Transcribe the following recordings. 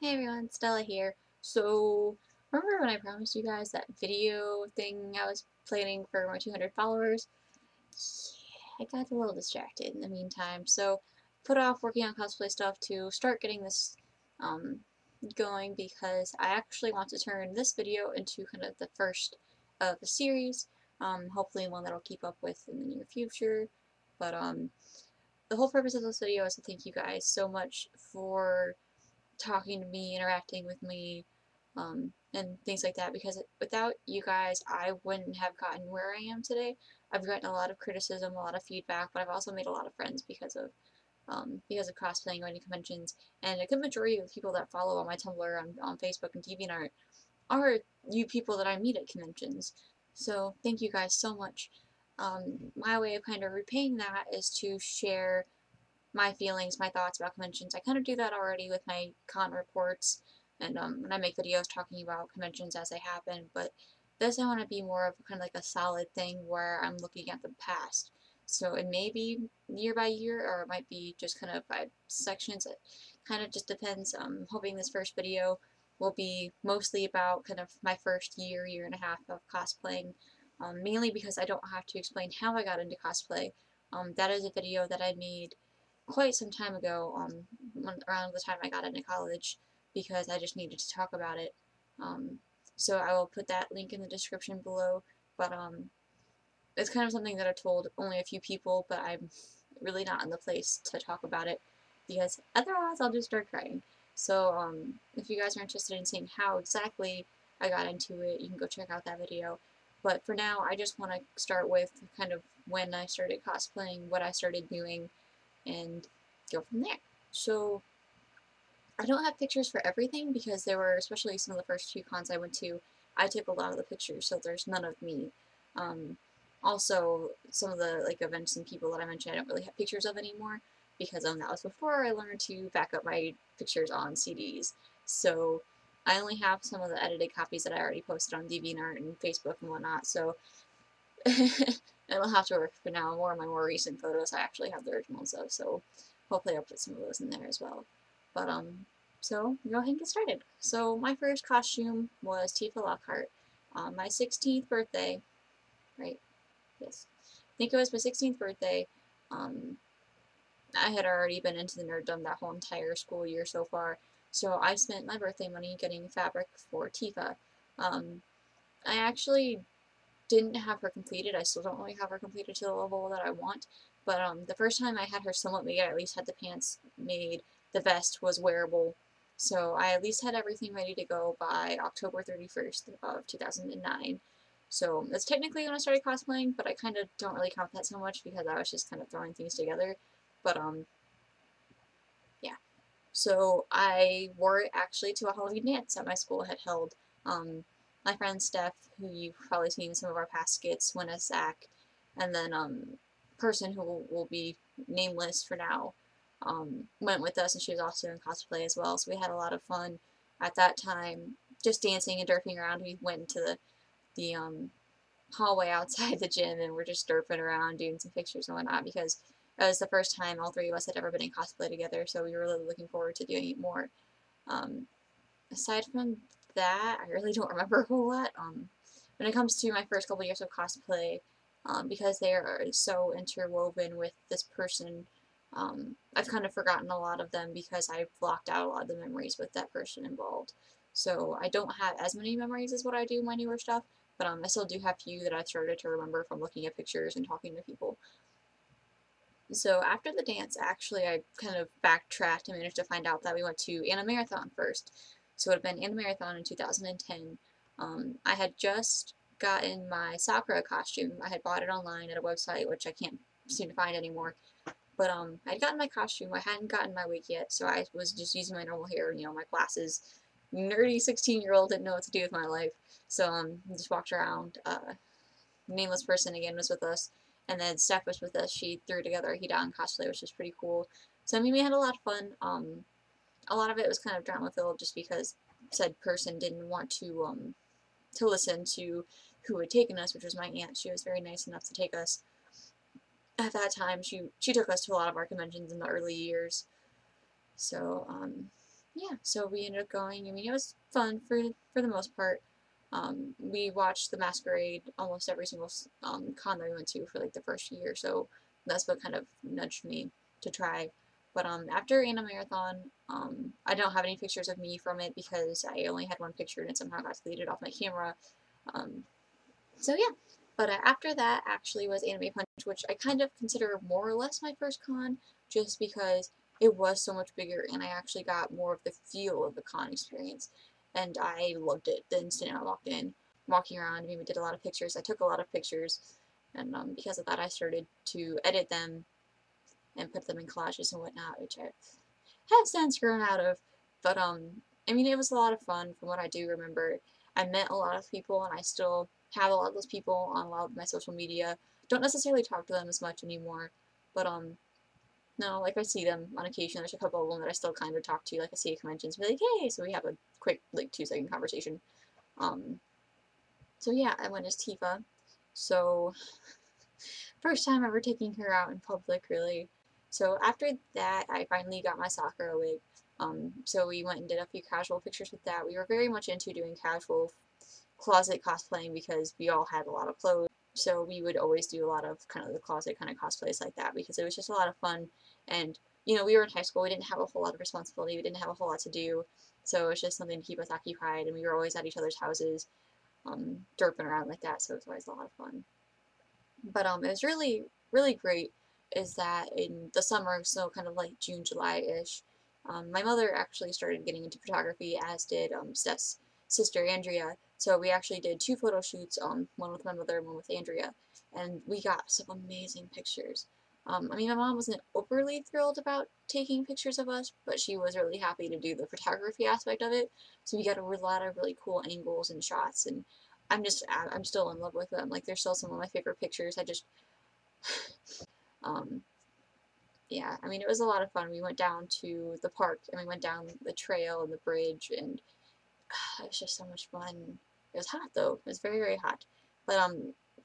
Hey everyone, Stella here. So, remember when I promised you guys that video thing I was planning for my 200 followers? Yeah, I got a little distracted in the meantime, so put off working on cosplay stuff to start getting this um, going because I actually want to turn this video into kind of the first of a series, hopefully one that I'll keep up with in the near future. But the whole purpose of this video is to thank you guys so much for talking to me, interacting with me, and things like that. Because without you guys, I wouldn't have gotten where I am today. I've gotten a lot of criticism, a lot of feedback, but I've also made a lot of friends because of cosplaying, going to conventions, and a good majority of the people that follow on my Tumblr, on Facebook, and DeviantArt are you people that I meet at conventions. So thank you guys so much. My way of kind of repaying that is to share my feelings, my thoughts about conventions. I kind of do that already with my con reports and when I make videos talking about conventions as they happen, but this I want to be more of kind of like a solid thing where I'm looking at the past. So it may be year by year, or it might be just kind of by sections. It kind of just depends. I'm hoping this first video will be mostly about kind of my first year, year and a half of cosplaying, mainly because I don't have to explain how I got into cosplay. That is a video that I made quite some time ago, around the time I got into college, because I just needed to talk about it. Um, so I will put that link in the description below, but it's kind of something that I told only a few people, but I'm really not in the place to talk about it, because otherwise I'll just start crying. So if you guys are interested in seeing how exactly I got into it, you can go check out that video. But for now, I just want to start with kind of when I started cosplaying, what I started doing, and go from there. So I don't have pictures for everything because there were, especially some of the first few cons I went to, I took a lot of the pictures, so there's none of me. Um, Also, some of the like events and people that I mentioned, I don't really have pictures of anymore because that was before I learned to back up my pictures on CDs. So I only have some of the edited copies that I already posted on DeviantArt and Facebook and whatnot. So it'll have to work for now. More of my more recent photos I actually have the originals of, so hopefully I'll put some of those in there as well. But so go ahead and get started. So my first costume was Tifa Lockhart on my 16th birthday, right? Yes. I think it was my 16th birthday. Um, I had already been into the nerddom that whole entire school year so far, so I spent my birthday money getting fabric for Tifa. Um, I actually didn't have her completed. I still don't really have her completed to the level that I want. But the first time I had her somewhat made, I at least had the pants made. The vest was wearable. So I at least had everything ready to go by October 31st of 2009. So that's technically when I started cosplaying, but I kind of don't really count that so much because I was just kind of throwing things together. But yeah. So I wore it actually to a Halloween dance that my school had held. My friend Steph, who you've probably seen in some of our past skits, went as Zach, and then person who will be nameless for now, went with us, and she was also in cosplay as well. So we had a lot of fun at that time, just dancing and derping around. We went into the hallway outside the gym and we're just derping around, doing some pictures and whatnot because it was the first time all three of us had ever been in cosplay together, so we were really looking forward to doing it more. Um, Aside from that, I really don't remember a whole lot. When it comes to my first couple years of cosplay, because they are so interwoven with this person, I've kind of forgotten a lot of them because I've blocked out a lot of the memories with that person involved. So I don't have as many memories as what I do in my newer stuff, but I still do have few that I've started to remember from looking at pictures and talking to people. So after the dance, actually, I kind of backtracked and managed to find out that we went to Animarathon first. So it would have been Animarathon in 2010. I had just gotten my Sakura costume. I had bought it online at a website, which I can't seem to find anymore. But I'd gotten my costume. I hadn't gotten my wig yet, so I was just using my normal hair, my glasses. Nerdy 16-year-old didn't know what to do with my life, so just walked around. Nameless person again was with us, and then Steph was with us. She threw together a Hidan cosplay, which was pretty cool. So I mean, we had a lot of fun. A lot of it was kind of drama filled, just because said person didn't want to listen to who had taken us, which was my aunt. She was very nice enough to take us. At that time, she took us to a lot of our conventions in the early years. So yeah, so we ended up going. I mean, it was fun for the most part. We watched the Masquerade almost every single con that we went to for like the first year, so that's what kind of nudged me to try. But after Anna Marathon, I don't have any pictures of me from it because I only had one picture and it somehow got deleted off my camera. Um, so yeah, but after that actually was Anime Punch, which I kind of consider more or less my first con, just because it was so much bigger and I actually got more of the feel of the con experience, and I loved it the instant I walked in. Walking around, I mean, we did a lot of pictures. I took a lot of pictures, and because of that, I started to edit them and put them in collages and whatnot, which I have since grown out of. But I mean, it was a lot of fun from what I do remember. I met a lot of people, and I still have a lot of those people on a lot of my social media. Don't necessarily talk to them as much anymore, but no, like I see them on occasion. There's a couple of them that I still kind of talk to, like I see at conventions, be like, hey, so we have a quick like 2-second conversation. Um, so yeah, I went as Tifa. So first time ever taking her out in public, really. So after that, I finally got my Sakura wig. So we went and did a few casual pictures with that. We were very much into doing casual closet cosplaying because we all had a lot of clothes. So we would always do a lot of kind of the closet kind of cosplays like that because it was just a lot of fun. And, you know, we were in high school. We didn't have a whole lot of responsibility. We didn't have a whole lot to do. So it was just something to keep us occupied. And we were always at each other's houses, derping around like that. So it was always a lot of fun. But it was really, really great is that in the summer, so kind of like June, July-ish, my mother actually started getting into photography, as did Steph's sister, Andrea. So we actually did 2 photo shoots, one with my mother and one with Andrea, and we got some amazing pictures. I mean, my mom wasn't overly thrilled about taking pictures of us, but she was really happy to do the photography aspect of it. So we got a lot of really cool angles and shots, and I'm still in love with them. Like, they're still some of my favorite pictures. Um, yeah, I mean, it was a lot of fun. We went down to the park and we went down the trail and the bridge, and it was just so much fun. It was hot though. It was very, very hot. But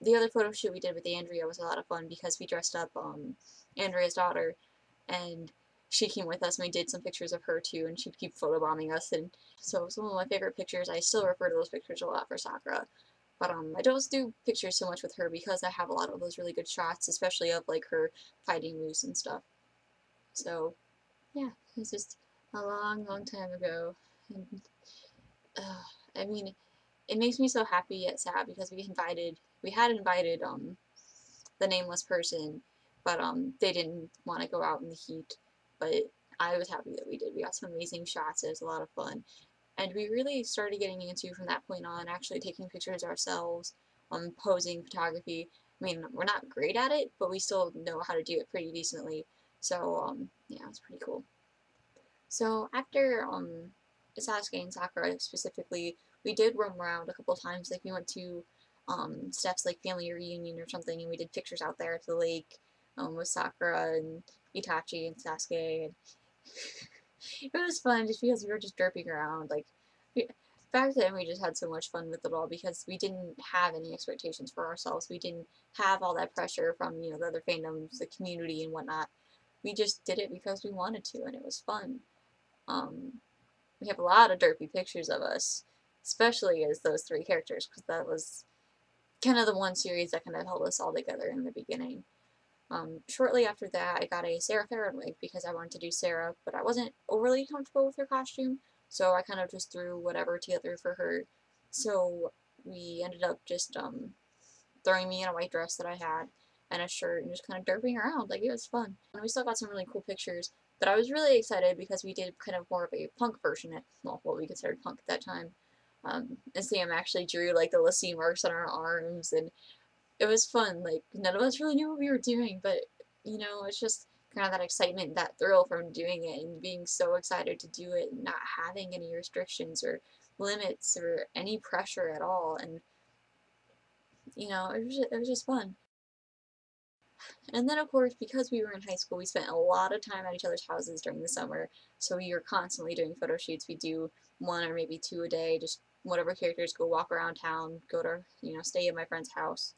the other photo shoot we did with Andrea was a lot of fun because we dressed up Andrea's daughter, and she came with us and we did some pictures of her too, and she'd keep photobombing us, and so some of my favorite pictures. I still refer to those pictures a lot for Sakura. But I don't do pictures so much with her because I have a lot of those really good shots, especially of like her fighting moves and stuff. So yeah, it's just a long, long time ago, and uh, I mean, it makes me so happy yet sad because we had invited the nameless person, but they didn't want to go out in the heat. But I was happy that we did. We got some amazing shots. It was a lot of fun. And we really started getting into, from that point on, actually taking pictures ourselves, posing, photography. I mean, we're not great at it, but we still know how to do it pretty decently. So, yeah, it's pretty cool. So after Sasuke and Sakura specifically, we did roam around a couple times. Like we went to Steph's like family reunion or something, and we did pictures out there at the lake with Sakura and Itachi and Sasuke. And it was fun just because we were just derping around. Like back then, we just had so much fun with it all because we didn't have any expectations for ourselves. We didn't have all that pressure from the other fandoms, the community, and whatnot. We just did it because we wanted to, and it was fun. Um, we have a lot of derpy pictures of us, especially as those 3 characters, because that was kind of the one series that kind of held us all together in the beginning. Shortly after that, I got a Sarah Farron wig because I wanted to do Sarah, but I wasn't overly comfortable with her costume, so I kind of just threw whatever together for her. So we ended up just throwing me in a white dress that I had and a shirt and just kind of derping around. Like, it was fun. And we still got some really cool pictures, but I was really excited because we did kind of more of a punk version at, well, what we considered punk at that time. And Sam actually drew like the Lassie marks on our arms, and it was fun. Like, none of us really knew what we were doing, but it's just kind of that excitement, that thrill from doing it and being so excited to do it and not having any restrictions or limits or any pressure at all. And it was just fun. And then, of course, because we were in high school, we spent a lot of time at each other's houses during the summer. So we were constantly doing photo shoots. We do 1 or maybe 2 a day, just whatever characters, go walk around town, go to, stay at my friend's house.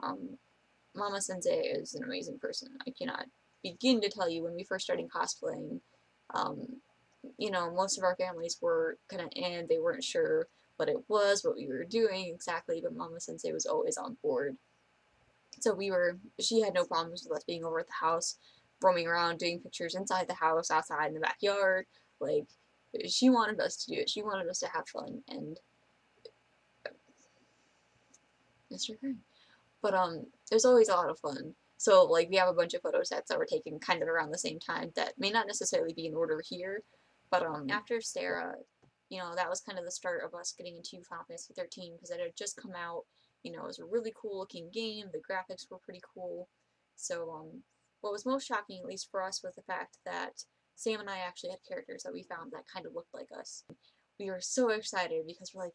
Um, Mama Sensei is an amazing person. I cannot begin to tell you when we first started cosplaying. Um, you know, most of our families were kind of in, they weren't sure what it was, what we were doing exactly, but Mama Sensei was always on board. So she had no problems with us being over at the house, roaming around, doing pictures inside the house, outside in the backyard. Like, she wanted us to do it. She wanted us to have fun, and Mr. Crane. But it was always a lot of fun. So like we have a bunch of photo sets that were taken kind of around the same time that may not necessarily be in order here, but after Sarah, you know, that was kind of the start of us getting into Final Fantasy 13 because it had just come out. You know, it was a really cool looking game. The graphics were pretty cool. So what was most shocking, at least for us, was the fact that Sam and I actually had characters that we found that kind of looked like us. We were so excited because we're like,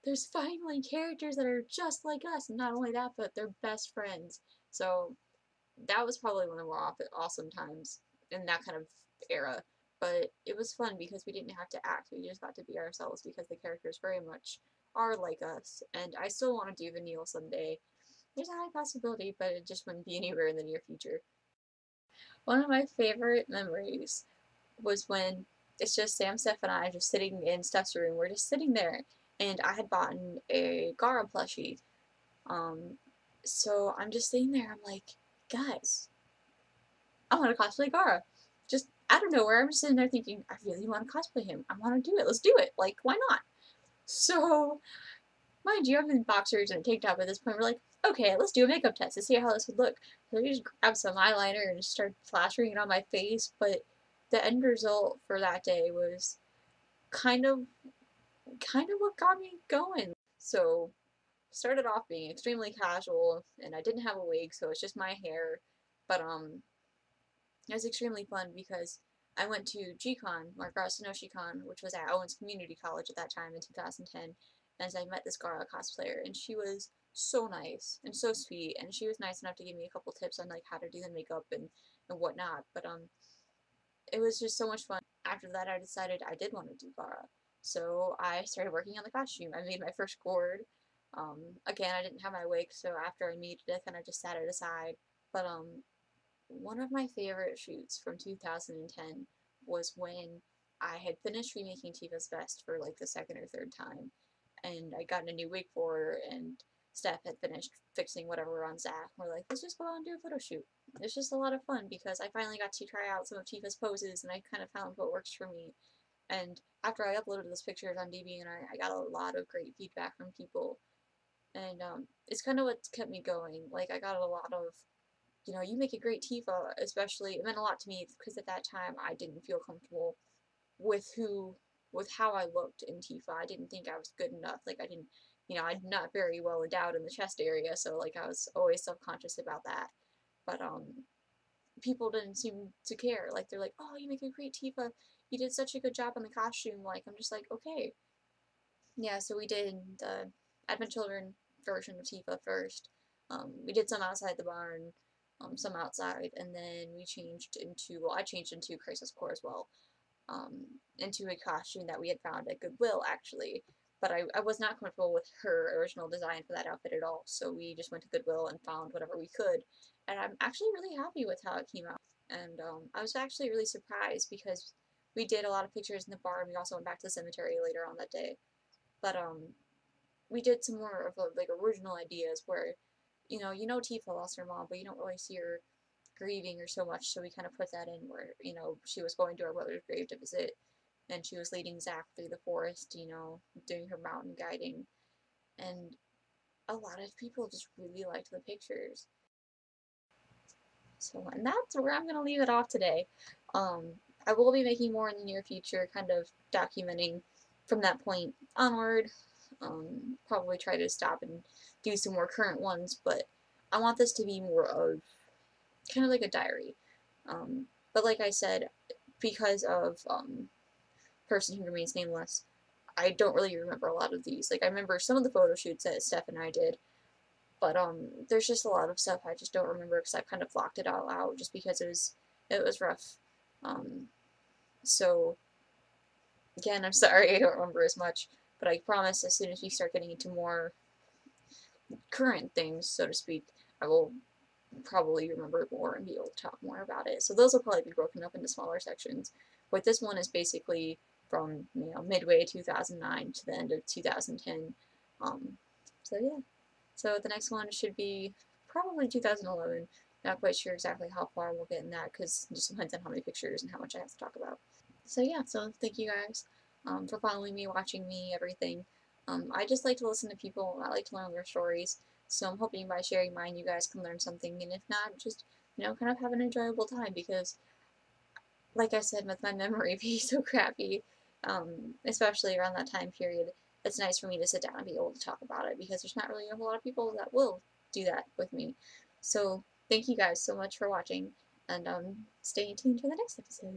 there's finally characters that are just like us, and not only that, but they're best friends. So that was probably one of the more awesome times in that kind of era. But it was fun because we didn't have to act, we just got to be ourselves because the characters very much are like us. And I still want to do Vanille someday. There's a high possibility, but it just wouldn't be anywhere in the near future. One of my favorite memories was when it's just Sam, Steph, and I just sitting in Steph's room. We're just sitting there, and I had bought a Gara plushie. Um, so I'm just sitting there. I'm like, guys, I want to cosplay Gara. Just out of nowhere, I'm just sitting there thinking, I really want to cosplay him. I want to do it. Let's do it. Like, why not? So, mind you, I'm in boxers and a tank top at this point. We're like, okay, let's do a makeup test to see how this would look. So we just grabbed some eyeliner and start plastering it on my face. But the end result for that day was kind of what got me going. So started off being extremely casual, and I didn't have a wig, so it's just my hair. But it was extremely fun because I went to GCon, Margaret Con, which was at Owens Community College at that time in 2010, and I met this Gara cosplayer, and she was so nice and so sweet, and she was nice enough to give me a couple tips on like how to do the makeup and whatnot. But it was just so much fun. After that, I decided I did want to do Gara. So I started working on the costume. I made my first gourd. Again, I didn't have my wig, so after I made it, I kind of just set it aside. But one of my favorite shoots from 2010 was when I had finished remaking Tifa's vest for like the second or third time, and I got a new wig for her, and Steph had finished fixing whatever on Zach. We're like, let's just go out and do a photo shoot. It's just a lot of fun because I finally got to try out some of Tifa's poses, and I kind of found what works for me. And after I uploaded those pictures on DeviantArt, I got a lot of great feedback from people, and it's kind of what kept me going. Like I got a lot of, you know, you make a great Tifa, especially, it meant a lot to me because at that time I didn't feel comfortable with how I looked in Tifa. I didn't think I was good enough. Like I didn't, you know, I'm not very well endowed in the chest area, so like I was always self-conscious about that. But people didn't seem to care. Like they're like, "Oh, you make a great Tifa. You did such a good job on the costume." Like I'm just like, "Okay." Yeah, so we did the Advent Children version of Tifa first. We did some outside the barn, some outside, and then we changed into, well, I changed into Crisis Core as well, into a costume that we had found at Goodwill, actually. But I was not comfortable with her original design for that outfit at all, so we just went to Goodwill and found whatever we could. And I'm actually really happy with how it came out. And I was actually really surprised because we did a lot of pictures in the barn. We also went back to the cemetery later on that day. But we did some more of like original ideas where, you know Tifa lost her mom, but you don't really see her grieving or so much. So we kind of put that in where, she was going to her brother's grave to visit, and she was leading Zack through the forest, doing her mountain guiding, and a lot of people just really liked the pictures. So, and that's where I'm gonna leave it off today. Um, I will be making more in the near future, kind of documenting from that point onward. Probably try to stop and do some more current ones, but I want this to be more of kind of like a diary. But like I said, because of Person Who Remains Nameless, I don't really remember a lot of these. Like I remember some of the photo shoots that Steph and I did, but there's just a lot of stuff I just don't remember because I kind of blocked it all out just because it was rough. Um, so again, I'm sorry I don't remember as much, but I promise as soon as we start getting into more current things, so to speak, I will probably remember more and be able to talk more about it. So those will probably be broken up into smaller sections. but this one is basically from, you know, midway 2009 to the end of 2010. So yeah. So the next one should be probably 2011. Not quite sure exactly how far we'll get in that because it just depends on how many pictures and how much I have to talk about. So yeah, so thank you guys for following me, watching me, everything. I just like to listen to people. I like to learn their stories. So I'm hoping by sharing mine, you guys can learn something. And if not, just, you know, kind of have an enjoyable time because, like I said, with my memory being so crappy, especially around that time period, it's nice for me to sit down and be able to talk about it because there's not really a whole lot of people that will do that with me. So thank you guys so much for watching, and stay tuned for the next episode.